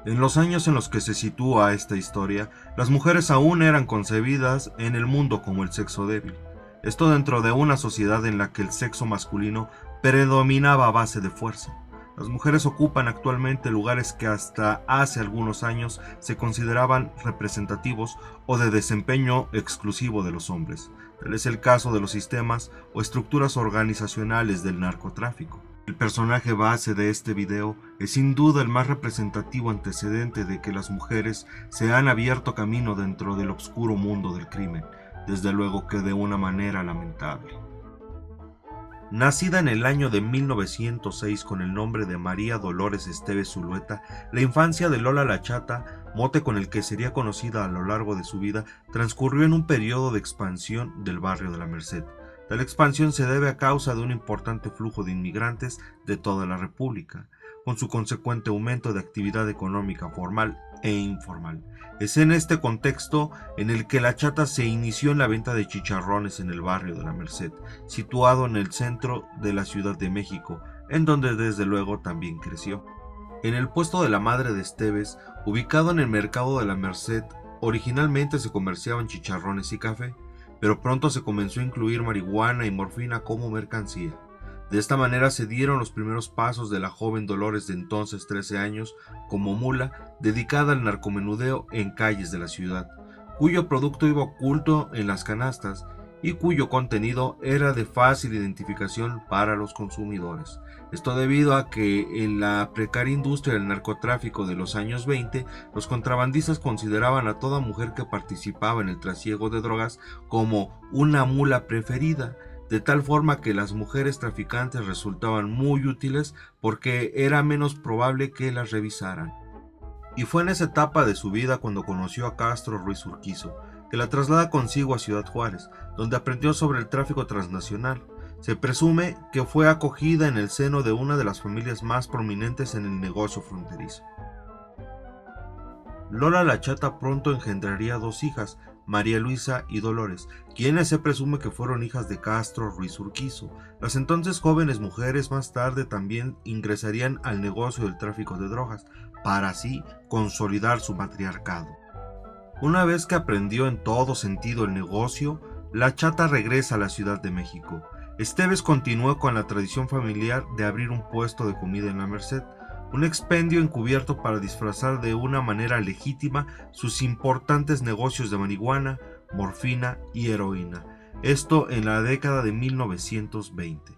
En los años en los que se sitúa esta historia, las mujeres aún eran concebidas en el mundo como el sexo débil. Esto dentro de una sociedad en la que el sexo masculino predominaba a base de fuerza. Las mujeres ocupan actualmente lugares que hasta hace algunos años se consideraban representativos o de desempeño exclusivo de los hombres. Tal es el caso de los sistemas o estructuras organizacionales del narcotráfico. El personaje base de este video es sin duda el más representativo antecedente de que las mujeres se han abierto camino dentro del oscuro mundo del crimen, desde luego que de una manera lamentable. Nacida en el año de 1906 con el nombre de María Dolores Esteves Zulueta, la infancia de Lola la Chata, mote con el que sería conocida a lo largo de su vida, transcurrió en un periodo de expansión del barrio de la Merced. Tal expansión se debe a causa de un importante flujo de inmigrantes de toda la República, con su consecuente aumento de actividad económica formal e informal. Es en este contexto en el que la Chata se inició en la venta de chicharrones en el barrio de la Merced, situado en el centro de la Ciudad de México, en donde desde luego también creció. En el puesto de la madre de Esteves, ubicado en el mercado de la Merced, originalmente se comerciaban chicharrones y café, pero pronto se comenzó a incluir marihuana y morfina como mercancía. De esta manera se dieron los primeros pasos de la joven Dolores de entonces 13 años como mula dedicada al narcomenudeo en calles de la ciudad, cuyo producto iba oculto en las canastas y cuyo contenido era de fácil identificación para los consumidores. Esto debido a que en la precaria industria del narcotráfico de los años 20, los contrabandistas consideraban a toda mujer que participaba en el trasiego de drogas como una mula preferida, de tal forma que las mujeres traficantes resultaban muy útiles porque era menos probable que las revisaran. Y fue en esa etapa de su vida cuando conoció a Castro Ruiz Urquizo, que la traslada consigo a Ciudad Juárez, donde aprendió sobre el tráfico transnacional. Se presume que fue acogida en el seno de una de las familias más prominentes en el negocio fronterizo. Lola la Chata pronto engendraría dos hijas, María Luisa y Dolores, quienes se presume que fueron hijas de Castro Ruiz Urquizo. Las entonces jóvenes mujeres más tarde también ingresarían al negocio del tráfico de drogas, para así consolidar su matriarcado. Una vez que aprendió en todo sentido el negocio, la Chata regresa a la Ciudad de México. Esteves continuó con la tradición familiar de abrir un puesto de comida en la Merced, un expendio encubierto para disfrazar de una manera legítima sus importantes negocios de marihuana, morfina y heroína. Esto en la década de 1920.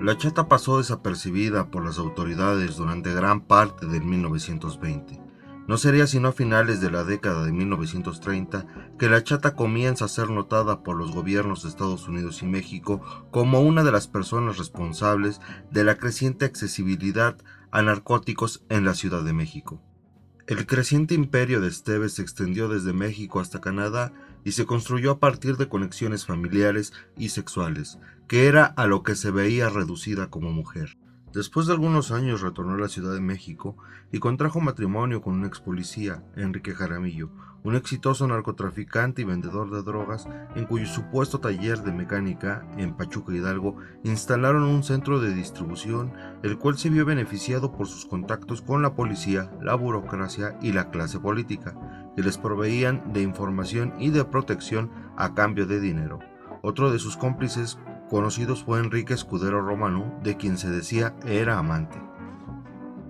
La Chata pasó desapercibida por las autoridades durante gran parte del 1920. No sería sino a finales de la década de 1930 que la Chata comienza a ser notada por los gobiernos de Estados Unidos y México como una de las personas responsables de la creciente accesibilidad a narcóticos en la Ciudad de México. El creciente imperio de Esteves se extendió desde México hasta Canadá y se construyó a partir de conexiones familiares y sexuales, que era a lo que se veía reducida como mujer. Después de algunos años retornó a la Ciudad de México y contrajo matrimonio con un ex policía, Enrique Jaramillo, un exitoso narcotraficante y vendedor de drogas en cuyo supuesto taller de mecánica en Pachuca Hidalgo instalaron un centro de distribución, el cual se vio beneficiado por sus contactos con la policía, la burocracia y la clase política, que les proveían de información y de protección a cambio de dinero. Otro de sus cómplices conocidos fue Enrique Escudero Romano, de quien se decía era amante.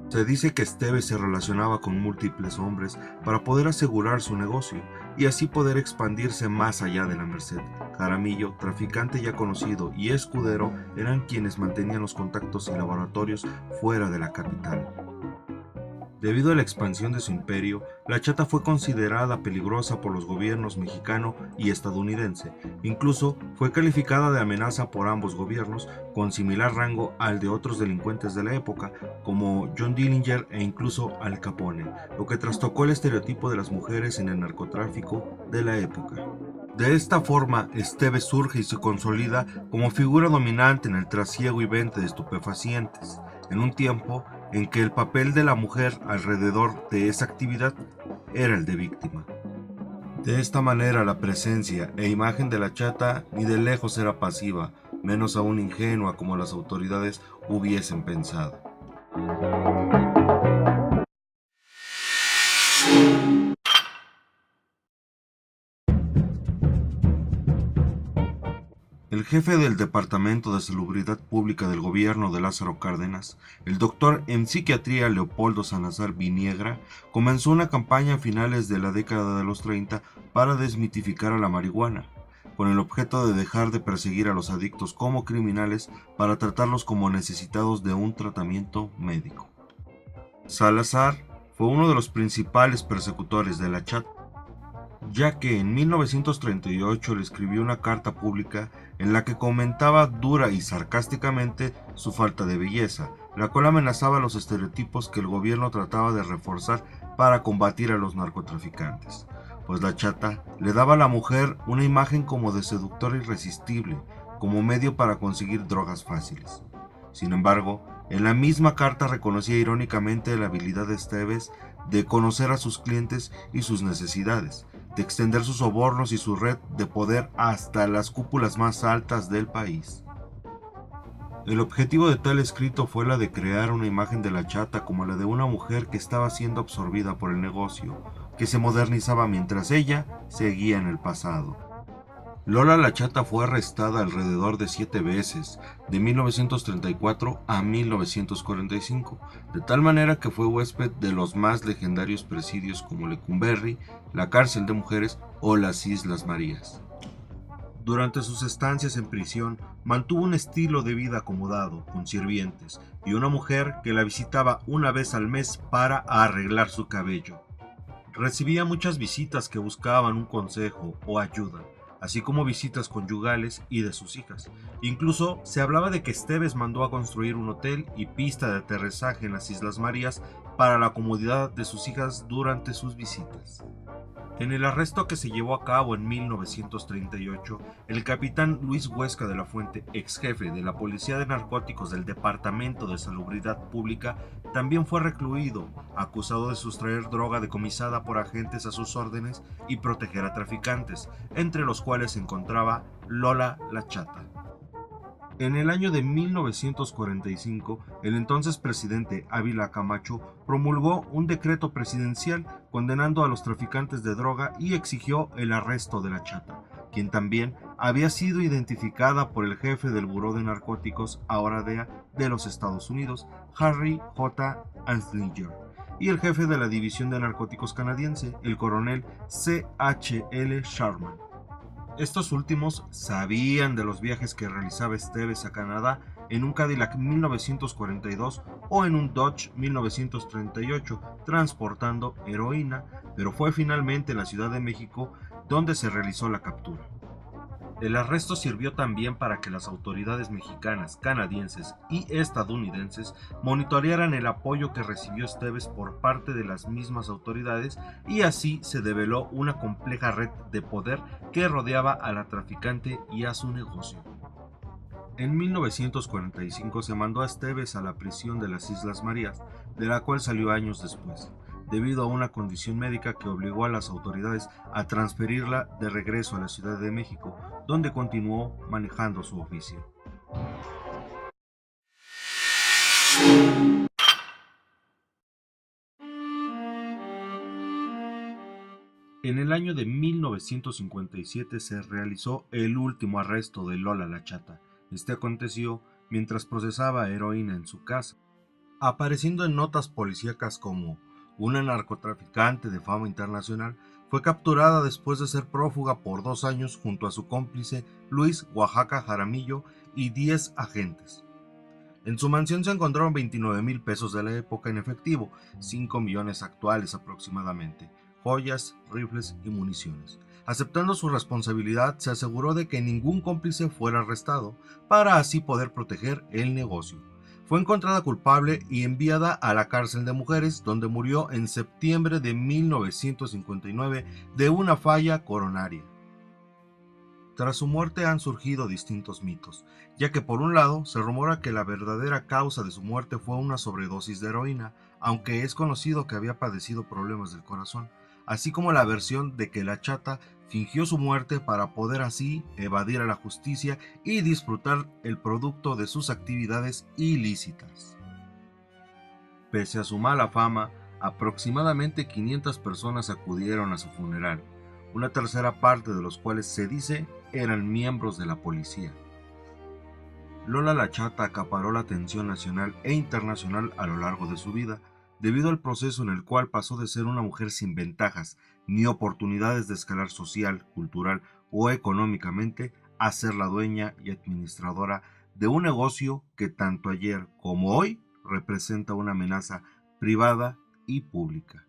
Se dice que Esteves se relacionaba con múltiples hombres para poder asegurar su negocio y así poder expandirse más allá de la Merced. Jaramillo, traficante ya conocido, y Escudero eran quienes mantenían los contactos y laboratorios fuera de la capital. Debido a la expansión de su imperio, la Chata fue considerada peligrosa por los gobiernos mexicano y estadounidense. Incluso fue calificada de amenaza por ambos gobiernos, con similar rango al de otros delincuentes de la época, como John Dillinger e incluso Al Capone, lo que trastocó el estereotipo de las mujeres en el narcotráfico de la época. De esta forma, Esteves surge y se consolida como figura dominante en el trasiego y venta de estupefacientes, en un tiempo en que el papel de la mujer alrededor de esa actividad era el de víctima. De esta manera, la presencia e imagen de la Chata ni de lejos era pasiva, menos aún ingenua como las autoridades hubiesen pensado. El jefe del Departamento de Salubridad Pública del gobierno de Lázaro Cárdenas, el doctor en psiquiatría Leopoldo Salazar Viniegra, comenzó una campaña a finales de la década de los 30 para desmitificar a la marihuana, con el objeto de dejar de perseguir a los adictos como criminales para tratarlos como necesitados de un tratamiento médico. Salazar fue uno de los principales persecutores de la chata, ya que en 1938 le escribió una carta pública en la que comentaba dura y sarcásticamente su falta de belleza, la cual amenazaba los estereotipos que el gobierno trataba de reforzar para combatir a los narcotraficantes, pues la chata le daba a la mujer una imagen como de seductora irresistible, como medio para conseguir drogas fáciles. Sin embargo, en la misma carta reconocía irónicamente la habilidad de Esteves de conocer a sus clientes y sus necesidades, de extender sus sobornos y su red de poder hasta las cúpulas más altas del país. El objetivo de tal escrito fue la de crear una imagen de la chata como la de una mujer que estaba siendo absorbida por el negocio, que se modernizaba mientras ella seguía en el pasado. Lola la Chata fue arrestada alrededor de 7 veces, de 1934 a 1945, de tal manera que fue huésped de los más legendarios presidios como Lecumberri, la cárcel de mujeres o las Islas Marías. Durante sus estancias en prisión, mantuvo un estilo de vida acomodado, con sirvientes, y una mujer que la visitaba una vez al mes para arreglar su cabello. Recibía muchas visitas que buscaban un consejo o ayuda, así como visitas conyugales y de sus hijas. Incluso se hablaba de que Esteves mandó a construir un hotel y pista de aterrizaje en las Islas Marías para la comodidad de sus hijas durante sus visitas. En el arresto que se llevó a cabo en 1938, el capitán Luis Huesca de la Fuente, ex jefe de la Policía de Narcóticos del Departamento de Salubridad Pública, también fue recluido, acusado de sustraer droga decomisada por agentes a sus órdenes y proteger a traficantes, entre los cuales se encontraba Lola la Chata. En el año de 1945, el entonces presidente Ávila Camacho promulgó un decreto presidencial condenando a los traficantes de droga y exigió el arresto de la Chata, quien también había sido identificada por el jefe del Buró de Narcóticos, ahora DEA, de los Estados Unidos, Harry J. Anslinger, y el jefe de la División de Narcóticos canadiense, el coronel C. H. L. Sharman. Estos últimos sabían de los viajes que realizaba Esteves a Canadá en un Cadillac 1942 o en un Dodge 1938 transportando heroína, pero fue finalmente en la Ciudad de México donde se realizó la captura. El arresto sirvió también para que las autoridades mexicanas, canadienses y estadounidenses monitorearan el apoyo que recibió Esteves por parte de las mismas autoridades, y así se develó una compleja red de poder que rodeaba a la traficante y a su negocio. En 1945 se mandó a Esteves a la prisión de las Islas Marías, de la cual salió años después, debido a una condición médica que obligó a las autoridades a transferirla de regreso a la Ciudad de México, donde continuó manejando su oficio. En el año de 1957 se realizó el último arresto de Lola la Chata. Este aconteció mientras procesaba heroína en su casa, apareciendo en notas policíacas como una narcotraficante de fama internacional. Fue capturada después de ser prófuga por 2 años junto a su cómplice Luis Oaxaca Jaramillo y 10 agentes. En su mansión se encontraron 29,000 pesos de la época en efectivo, 5 millones actuales aproximadamente, joyas, rifles y municiones. Aceptando su responsabilidad, se aseguró de que ningún cómplice fuera arrestado, para así poder proteger el negocio. Fue encontrada culpable y enviada a la cárcel de mujeres, donde murió en septiembre de 1959 de una falla coronaria. Tras su muerte han surgido distintos mitos, ya que por un lado se rumora que la verdadera causa de su muerte fue una sobredosis de heroína, aunque es conocido que había padecido problemas del corazón, así como la versión de que la Chata Fingió su muerte para poder así evadir a la justicia y disfrutar el producto de sus actividades ilícitas. Pese a su mala fama, aproximadamente 500 personas acudieron a su funeral, una tercera parte de los cuales se dice eran miembros de la policía. Lola la Chata acaparó la atención nacional e internacional a lo largo de su vida, debido al proceso en el cual pasó de ser una mujer sin ventajas ni oportunidades de escalar social, cultural o económicamente a ser la dueña y administradora de un negocio que tanto ayer como hoy representa una amenaza privada y pública.